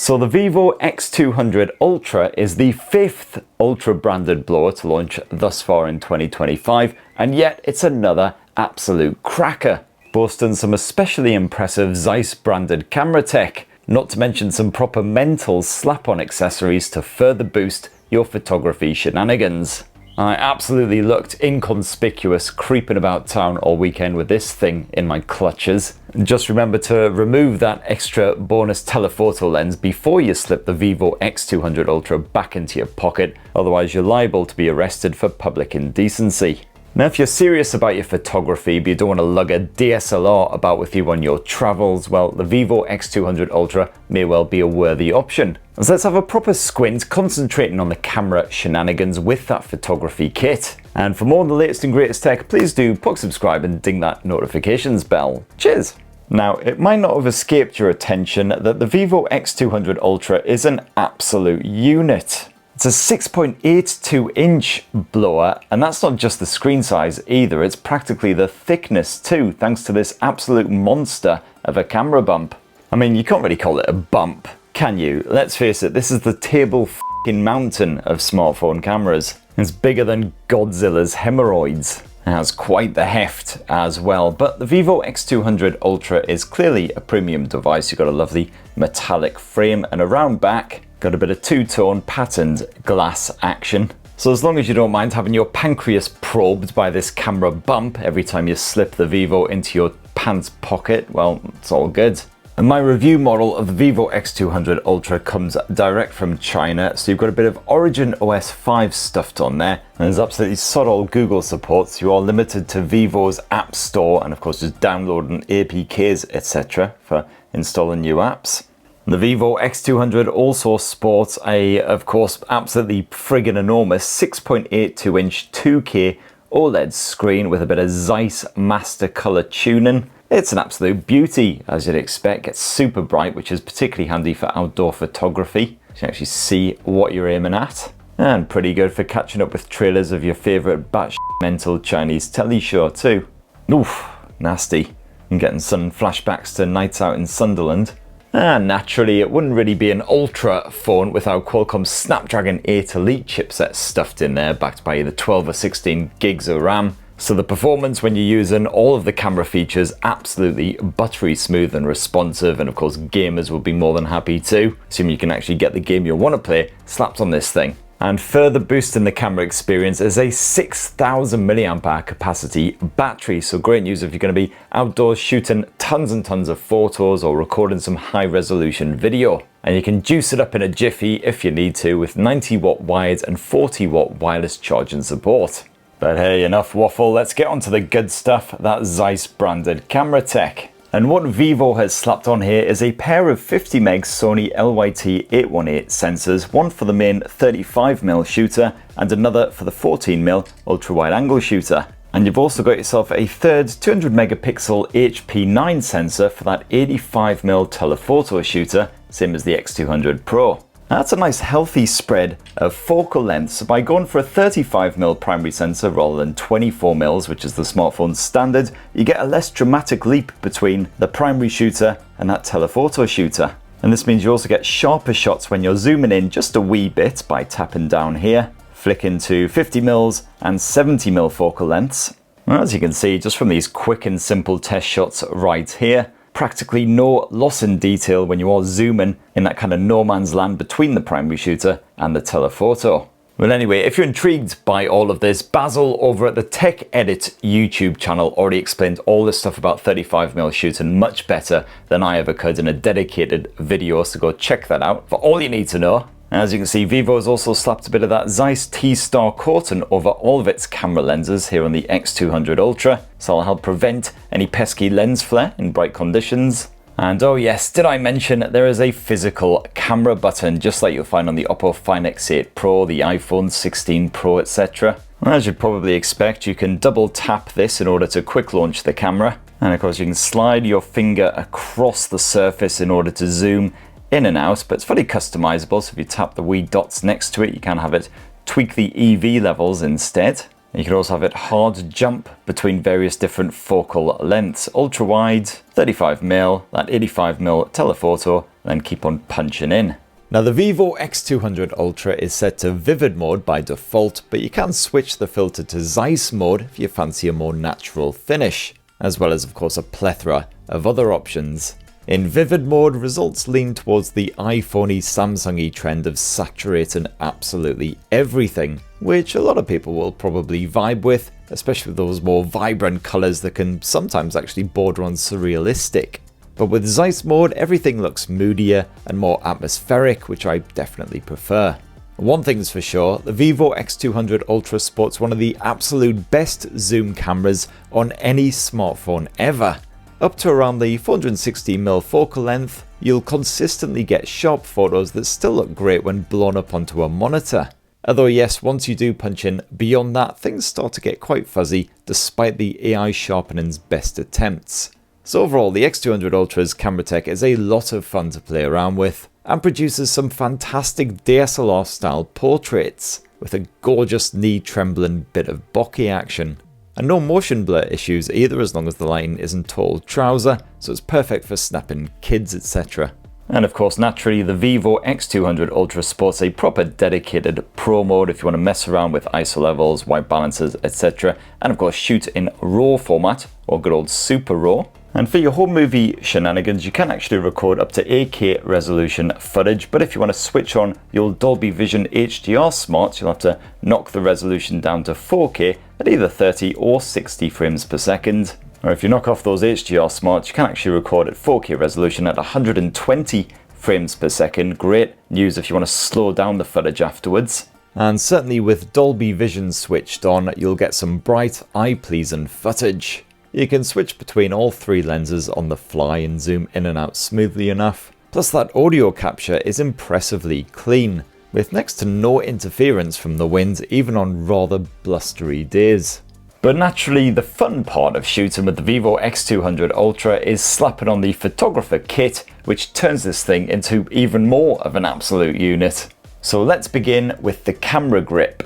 So the Vivo X200 Ultra is the 5th Ultra branded blower to launch thus far in 2025, and yet it's another absolute cracker, boasting some especially impressive Zeiss branded camera tech, not to mention some proper mental slap-on accessories to further boost your photography shenanigans. I absolutely looked inconspicuous creeping about town all weekend with this thing in my clutches. Just remember to remove that extra bonus telephoto lens before you slip the Vivo X200 Ultra back into your pocket, otherwise you're liable to be arrested for public indecency. Now, if you're serious about your photography but you don't want to lug a DSLR about with you on your travels, well, the Vivo X200 Ultra may well be a worthy option. So let's have a proper squint, concentrating on the camera shenanigans with that photography kit. And for more on the latest and greatest tech, please do subscribe and ding that notifications bell. Cheers! Now, it might not have escaped your attention that the Vivo X200 Ultra is an absolute unit. It's a 6.82 inch blower, and that's not just the screen size either, it's practically the thickness too, thanks to this absolute monster of a camera bump. I mean, you can't really call it a bump, can you? Let's face it, this is the table f***ing mountain of smartphone cameras. It's bigger than Godzilla's hemorrhoids. It has quite the heft as well, but the Vivo X200 Ultra is clearly a premium device. You've got a lovely metallic frame, and around back, got a bit of two-tone patterned glass action. So as long as you don't mind having your pancreas probed by this camera bump every time you slip the Vivo into your pants pocket, well, it's all good. And my review model of the Vivo X200 Ultra comes direct from China, so you've got a bit of Origin OS 5 stuffed on there, and there's absolutely sod all Google support, so you are limited to Vivo's App Store, and of course just downloading APKs, etc. for installing new apps. The Vivo X200 also sports a, of course, absolutely friggin' enormous 6.82 inch 2K OLED screen with a bit of Zeiss master color tuning. It's an absolute beauty, as you'd expect. It's super bright, which is particularly handy for outdoor photography. You can actually see what you're aiming at. And pretty good for catching up with trailers of your favourite batshit mental Chinese telly show too. Oof, nasty. I'm getting some flashbacks to nights out in Sunderland. And naturally, it wouldn't really be an Ultra phone without Qualcomm's Snapdragon 8 Elite chipset stuffed in there, backed by either 12 or 16 gigs of RAM. So the performance when you're using all of the camera features, absolutely buttery smooth and responsive, and of course gamers will be more than happy too, assuming you can actually get the game you want to play slapped on this thing. And further boosting the camera experience is a 6,000 mAh capacity battery, so great news if you're going to be outdoors shooting tons and tons of photos or recording some high resolution video. And you can juice it up in a jiffy if you need to, with 90 watt wired and 40 watt wireless charging support. But hey, enough waffle, let's get on to the good stuff, that Zeiss branded camera tech. And what Vivo has slapped on here is a pair of 50 meg Sony LYT-818 sensors, one for the main 35mm shooter and another for the 14mm ultra-wide angle shooter. And you've also got yourself a third 200 megapixel HP9 sensor for that 85mm telephoto shooter, same as the X200 Pro. That's a nice healthy spread of focal length, so by going for a 35mm primary sensor rather than 24mm, which is the smartphone's standard, you get a less dramatic leap between the primary shooter and that telephoto shooter. And this means you also get sharper shots when you're zooming in just a wee bit by tapping down here, flicking to 50mm and 70mm focal lengths. Well, as you can see just from these quick and simple test shots right here, practically no loss in detail when you are zooming in that kind of no man's land between the primary shooter and the telephoto. Well anyway, if you're intrigued by all of this, Basil over at the Tech Edit YouTube channel already explained all this stuff about 35mm shooting much better than I ever could in a dedicated video, so go check that out for all you need to know. As you can see, Vivo has also slapped a bit of that Zeiss T-Star coating over all of its camera lenses here on the X200 Ultra, so it'll help prevent any pesky lens flare in bright conditions. And oh yes, did I mention there is a physical camera button, just like you'll find on the Oppo Find X8 Pro, the iPhone 16 Pro, etc. As you'd probably expect, you can double tap this in order to quick launch the camera. And of course you can slide your finger across the surface in order to zoom in and out, but it's fully customizable, so if you tap the wee dots next to it, you can have it tweak the EV levels instead. You can also have it hard jump between various different focal lengths, ultra wide, 35mm, that 85mm telephoto, then keep on punching in. Now the Vivo X200 Ultra is set to vivid mode by default, but you can switch the filter to Zeiss mode if you fancy a more natural finish, as well as of course a plethora of other options. In vivid mode, results lean towards the iPhone-y, Samsung-y trend of saturating absolutely everything, which a lot of people will probably vibe with, especially with those more vibrant colours that can sometimes actually border on surrealistic. But with Zeiss mode, everything looks moodier and more atmospheric, which I definitely prefer. One thing's for sure, the Vivo X200 Ultra sports one of the absolute best zoom cameras on any smartphone ever. Up to around the 460mm focal length, you'll consistently get sharp photos that still look great when blown up onto a monitor. Although yes, once you do punch in beyond that, things start to get quite fuzzy despite the AI sharpening's best attempts. So overall, the X200 Ultra's camera tech is a lot of fun to play around with, and produces some fantastic DSLR style portraits, with a gorgeous knee-trembling bit of bokeh action. And no motion blur issues either, as long as the lighting isn't total trouser, so it's perfect for snapping kids, etc. And of course, naturally, the Vivo X200 Ultra sports a proper dedicated Pro mode if you want to mess around with ISO levels, white balances, etc. And of course, shoot in RAW format, or good old Super RAW. And for your home movie shenanigans, you can actually record up to 8K resolution footage, but if you want to switch on your Dolby Vision HDR smarts, you'll have to knock the resolution down to 4K at either 30 or 60 frames per second. Or if you knock off those HDR smarts, you can actually record at 4K resolution at 120 frames per second. Great news if you want to slow down the footage afterwards. And certainly with Dolby Vision switched on, you'll get some bright, eye-pleasing footage. You can switch between all three lenses on the fly and zoom in and out smoothly enough. Plus that audio capture is impressively clean, with next to no interference from the wind even on rather blustery days. But naturally, the fun part of shooting with the Vivo X200 Ultra is slapping on the photographer kit, which turns this thing into even more of an absolute unit. So let's begin with the camera grip.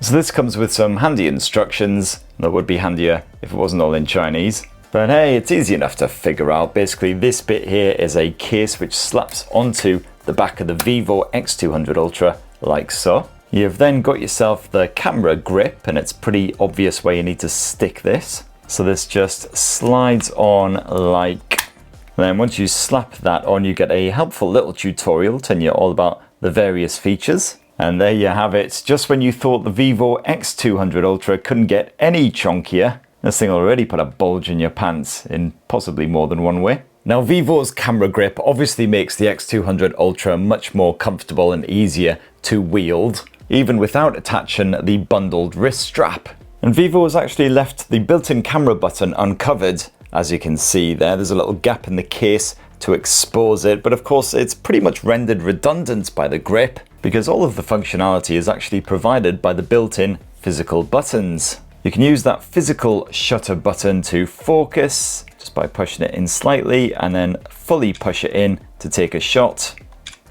So this comes with some handy instructions. That would be handier if it wasn't all in Chinese. But hey, it's easy enough to figure out. Basically, this bit here is a case which slaps onto the back of the Vivo X200 Ultra, like so. You've then got yourself the camera grip, and it's pretty obvious where you need to stick this. So this just slides on like. Then once you slap that on, you get a helpful little tutorial telling you all about the various features. And there you have it. Just when you thought the Vivo X200 Ultra couldn't get any chunkier, this thing already put a bulge in your pants in possibly more than one way. Now, Vivo's camera grip obviously makes the X200 Ultra much more comfortable and easier to wield, even without attaching the bundled wrist strap. And Vivo has actually left the built-in camera button uncovered. As you can see there's a little gap in the case to expose it, but of course it's pretty much rendered redundant by the grip, because all of the functionality is actually provided by the built-in physical buttons. You can use that physical shutter button to focus just by pushing it in slightly, and then fully push it in to take a shot.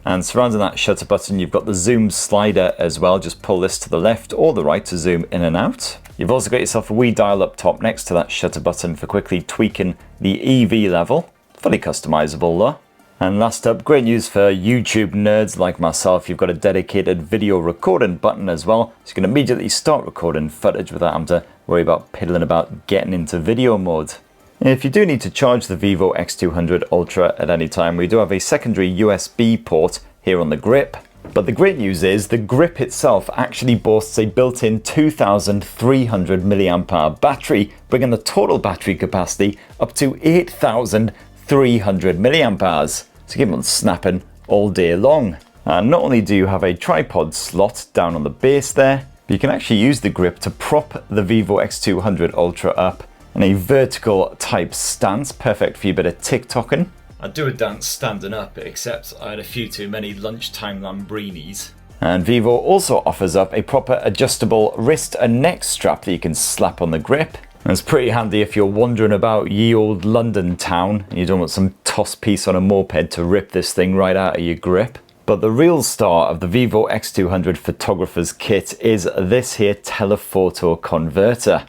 And surrounding that shutter button, you've got the zoom slider as well. Just pull this to the left or the right to zoom in and out. You've also got yourself a wee dial up top next to that shutter button for quickly tweaking the EV level. Fully customizable though. And last up, great news for YouTube nerds like myself, you've got a dedicated video recording button as well, so you can immediately start recording footage without having to worry about piddling about getting into video mode. If you do need to charge the Vivo X200 Ultra at any time, we do have a secondary USB port here on the grip. But the great news is the grip itself actually boasts a built-in 2300 mAh battery, bringing the total battery capacity up to 8300 mAh. So keep on snapping all day long. And not only do you have a tripod slot down on the base there, but you can actually use the grip to prop the Vivo X200 Ultra up in a vertical type stance, perfect for your bit of TikToking. I'd do a dance standing up, except I had a few too many lunchtime Lamborghinis. And Vivo also offers up a proper adjustable wrist and neck strap that you can slap on the grip. And it's pretty handy if you're wandering about ye old London town and you don't want some toss piece on a moped to rip this thing right out of your grip. But the real star of the Vivo X200 photographer's kit is this here telephoto converter.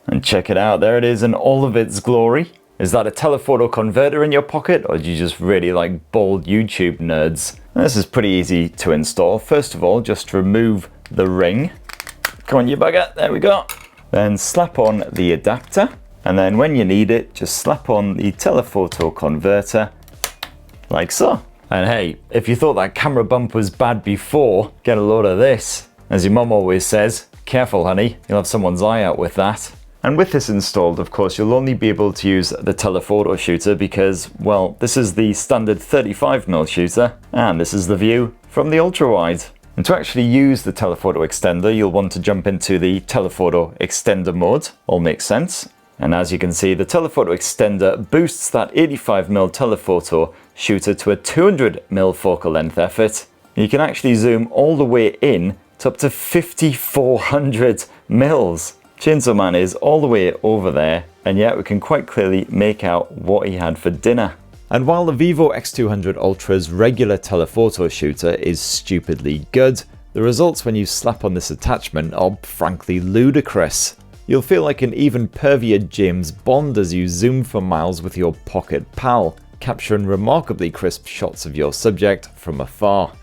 And check it out, there it is in all of its glory. Is that a telephoto converter in your pocket, or do you just really like bold YouTube nerds? This is pretty easy to install. First of all, just remove the ring. Come on, you bugger. There we go. Then slap on the adapter. And then when you need it, just slap on the telephoto converter, like so. And hey, if you thought that camera bump was bad before, get a load of this. As your mum always says, careful honey, you'll have someone's eye out with that. And with this installed, of course, you'll only be able to use the telephoto shooter because, well, this is the standard 35mm shooter, and this is the view from the ultra-wide. And to actually use the telephoto extender, you'll want to jump into the telephoto extender mode. All makes sense. And as you can see, the telephoto extender boosts that 85mm telephoto shooter to a 200mm focal length effort. You can actually zoom all the way in to up to 5400 mils. Chainsaw Man is all the way over there, and yet we can quite clearly make out what he had for dinner. And while the Vivo X200 Ultra's regular telephoto shooter is stupidly good, the results when you slap on this attachment are frankly ludicrous. You'll feel like an even pervier James Bond as you zoom for miles with your pocket pal, capturing remarkably crisp shots of your subject from afar.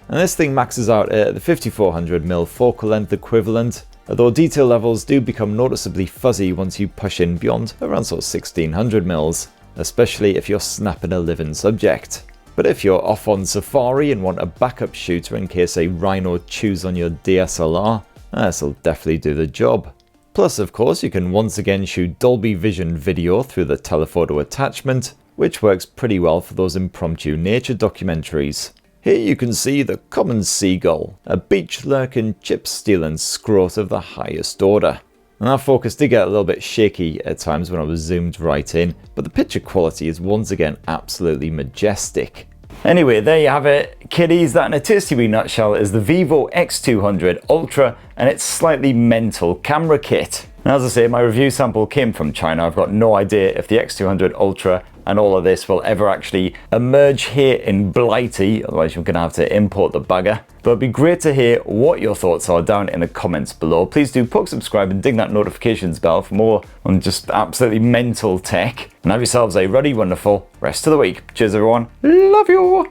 And this thing maxes out at the 5400mm focal length equivalent, although detail levels do become noticeably fuzzy once you push in beyond around sort of 1600mm. Especially if you're snapping a living subject. But if you're off on safari and want a backup shooter in case a rhino chews on your DSLR, this'll definitely do the job. Plus, of course, you can once again shoot Dolby Vision video through the telephoto attachment, which works pretty well for those impromptu nature documentaries. Here you can see the common seagull, a beach-lurking, chip-stealing scrot of the highest order. And that focus did get a little bit shaky at times when I was zoomed right in, but the picture quality is once again absolutely majestic. Anyway, there you have it, kiddies. That in a tasty wee nutshell is the Vivo X200 Ultra and its slightly mental camera kit. And as I say, my review sample came from China. I've got no idea if the X200 Ultra and all of this will ever actually emerge here in Blighty, otherwise you're going to have to import the bugger. But it'd be great to hear what your thoughts are down in the comments below. Please do poke subscribe and ding that notifications bell for more on just absolutely mental tech. And have yourselves a ruddy, wonderful rest of the week. Cheers everyone, love you!